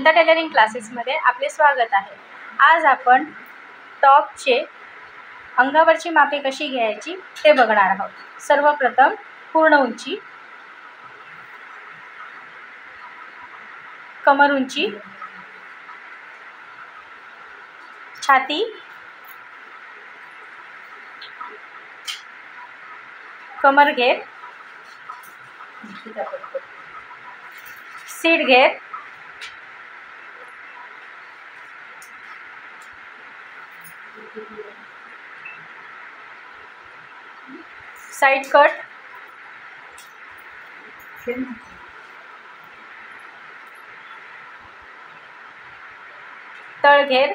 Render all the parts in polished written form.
जनता tailoring क्लासेसमध्ये आपले स्वागत आहे। आज आपण टॉपचे अंगावरची मापे कशी घ्यायची ते बघणार आहोत। सर्वप्रथम पूर्ण उंची, कमर उंची, छाती, कमर घेर, सीट घेर, साइड कट, तळ घेर,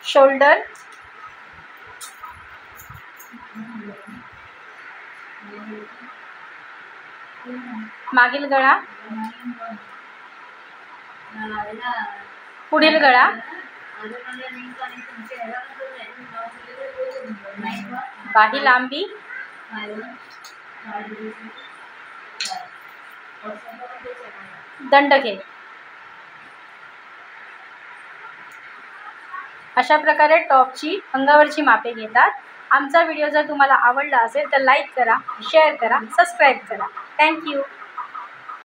शोल्डर, मागील गळा, पुढील गळा, बाही लांबी, दंडघेर। अशा प्रकारे टॉपची अंगावरची मापे घेतात। आमचा व्हिडिओ जर तुम्हाला आवडला असेल तर लाईक करा, शेअर करा, सबस्क्राईब करा। थँक्यू।